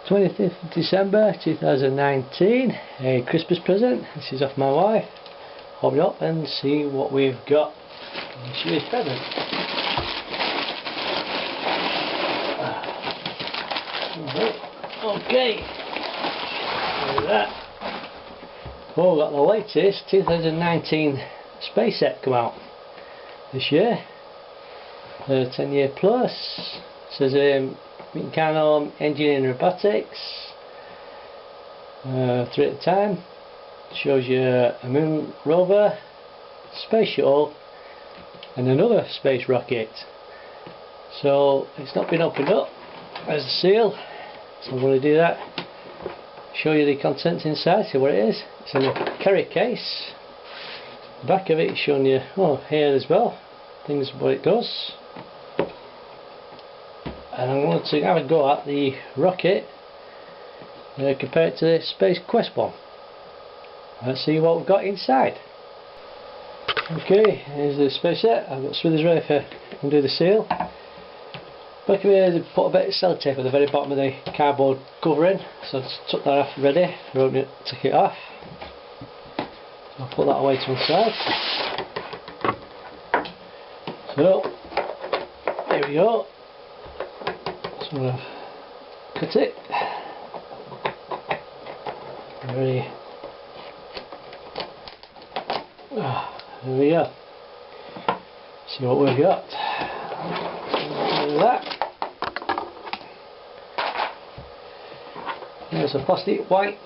25th of December 2019, a Christmas present. This is off my wife. Open it up and see what we've got in this present. Okay, look at that. Oh, got the latest 2019 space set come out this year. 10-year plus. It says Meccano Engineering Robotics. 3 at a time. Shows you a moon rover, space shuttle, and another space rocket. So it's not been opened up. There's the seal. So I'm going to do that. Show you the contents inside. See what it is. It's in a carry case. The back of it is showing you, oh, here as well. Things what it does. And I'm going to have a go at the rocket, compare it to the Space Quest one. Let's see what we've got inside. Okay, here's the space set. I've got smoothers ready for undo the seal. Back of here, they put a bit of sellotape at the very bottom of the cardboard covering, so I just took that off ready. Open it, took it off. So I'll put that away to one side. So here we go. So I'm going to cut it. Ready. There we go. See what we've got. Look at that. There's a plastic white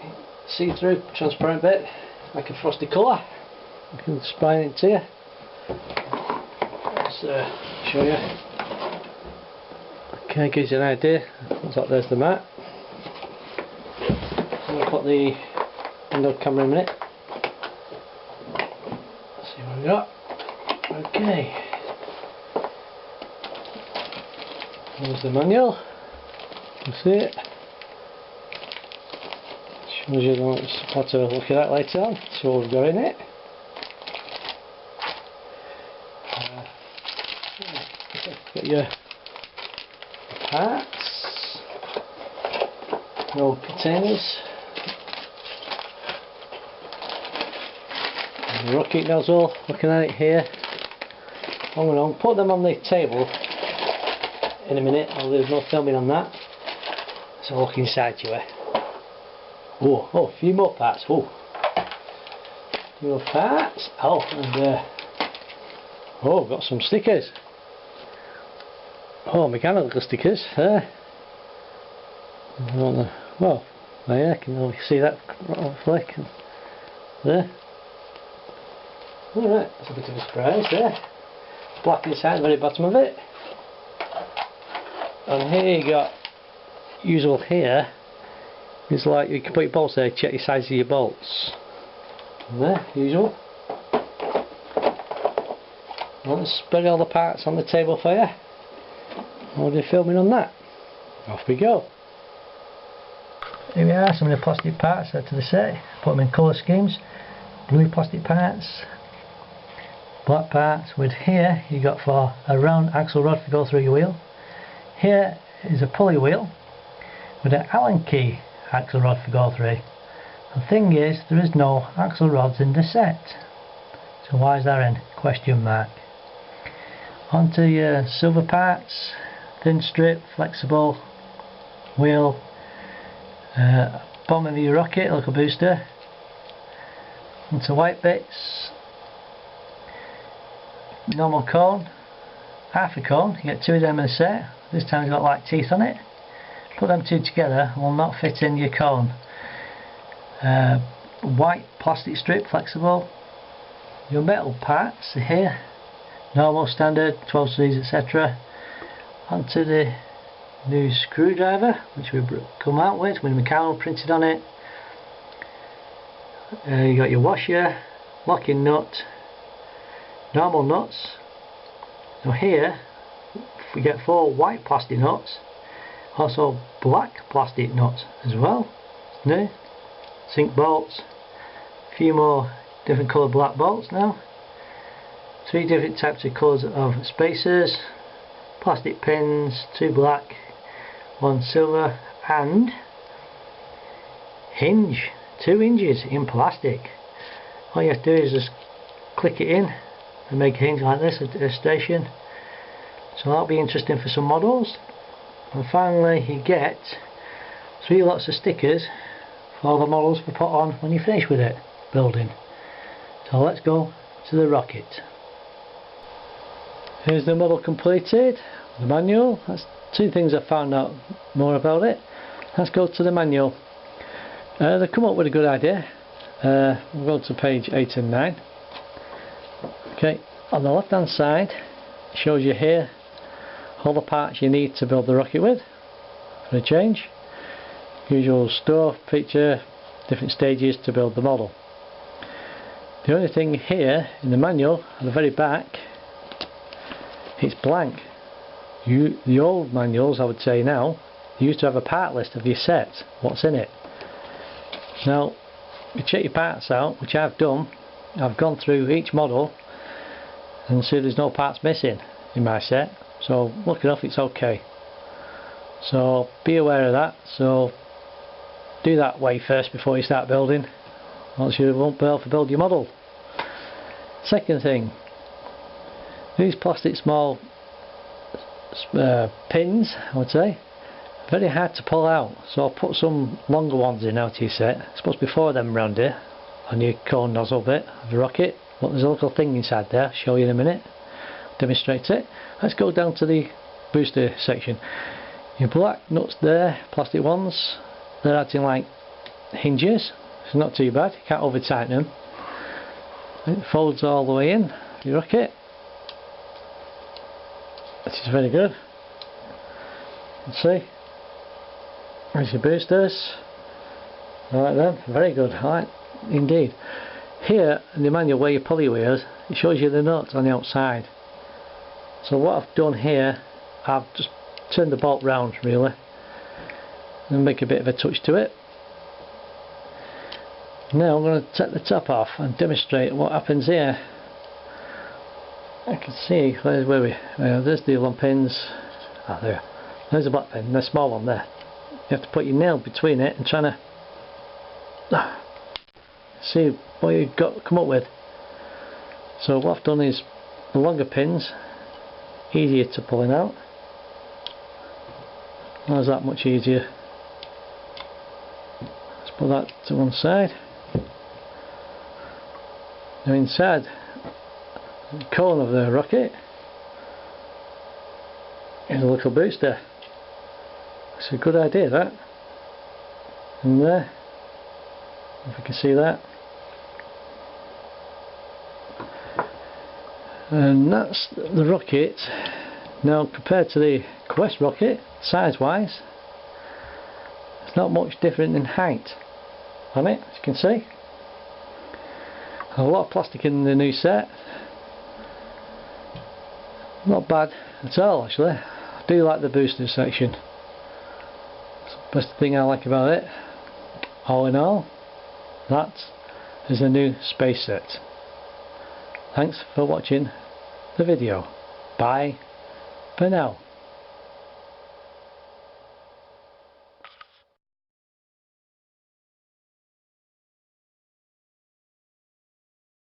see-through transparent bit, like a frosty colour. I can explain it to you. Let's show you. Okay, gives you an idea. Looks like there's the mat. I'm going to put the window camera in a minute. See what we got. Okay. There's the manual. You can see it. Shows you how to look at that later on. See what we've got in it. Got your parts. No containers. The rocket nozzle, looking at it here. I'm going to put them on the table in a minute. There's no filming on that. So I'll look inside you. Oh, a few more parts. Oh, a few more parts. Oh, and oh, got some stickers. Oh, mechanical stickers. Well, there, can you see that flick? There. Alright, that's a bit of a surprise there. Black inside, the very bottom of it. And here you got, usual here, is like you can put your bolts there, check the size of your bolts. And there, usual. Let's spread all the parts on the table for you. I'll do filming on that. Off we go. Here we are, some of the plastic parts out to the set. Put them in colour schemes. Blue plastic parts, black parts. With here you got for a round axle rod to go through your wheel. Here is a pulley wheel with an Allen key axle rod for go through. The thing is, there is no axle rods in the set. So why is that in? Question mark. Onto your silver parts, thin strip, flexible wheel, bottom of your rocket, like a booster. Onto white bits, normal cone, half a cone. You get two of them in a set. This time it's got like teeth on it. Put them two together and will not fit in your cone. White plastic strip, flexible. Your metal parts are here. Normal, standard, 12 Cs, etc. Onto the new screwdriver, which we've come out with Meccano printed on it. You got your washer, locking nut, normal nuts. Now here we get 4 white plastic nuts, also black plastic nuts as well. New zinc bolts, a few more different coloured black bolts now. 3 different types of colours of spacers, plastic pins, 2 black, 1 silver, and hinge, 2 hinges in plastic. All you have to do is just click it in and make a hinge like this at a station. So that'll be interesting for some models. And finally you get 3 lots of stickers for all the models to put on when you finish with it building. So let's go to the rocket. Here's the model completed, the manual. That's 2 things I found out more about it. Let's go to the manual. They come up with a good idea. We'll go to page 8 and 9. Okay, on the left hand side it shows you here all the parts you need to build the rocket with for a change. Usual stuff, picture, different stages to build the model. The only thing here in the manual at the very back, it's blank. The old manuals, I would say now, you used to have a part list of your set, what's in it. Now you check your parts out, which I've done. I've gone through each model and see there's no parts missing in my set, so look enough, it's okay. So be aware of that. So do that way first before you start building, else you won't be able to build your model. Second thing, these plastic small pins, I would say, very hard to pull out, so I'll put some longer ones in out of your set. It's supposed to be 4 of them around here on your cone nozzle bit of the rocket, but there's a little thing inside there, I'll show you in a minute, demonstrate it. Let's go down to the booster section. Your black nuts there, plastic ones, they're acting like hinges. It's not too bad, you can't over tighten them. It folds all the way in your rocket, which is very good. Let's see, there's your boosters. I like them, very good, I like indeed. Here in the manual where your pulley wheels, it shows you the nuts on the outside. So what I've done here, I've just turned the bolt round really and make a bit of a touch to it. Now I'm going to take the top off and demonstrate what happens here. I can see, there's the long pins. There's a black pin, the small one there. You have to put your nail between it and try to see what you've got come up with. So what I've done is the longer pins, easier to pulling out. How's that much easier? Let's put that to one side. Now inside the cone of the rocket is a little booster. It's a good idea, that. In there, if you can see that. And that's the rocket. Now compared to the Quest rocket, size wise, it's not much different in height on it, as you can see. A lot of plastic in the new set. Not bad at all actually. I do like the booster section. It's the best thing I like about it. All in all, that is a new space set. Thanks for watching the video. Bye for now.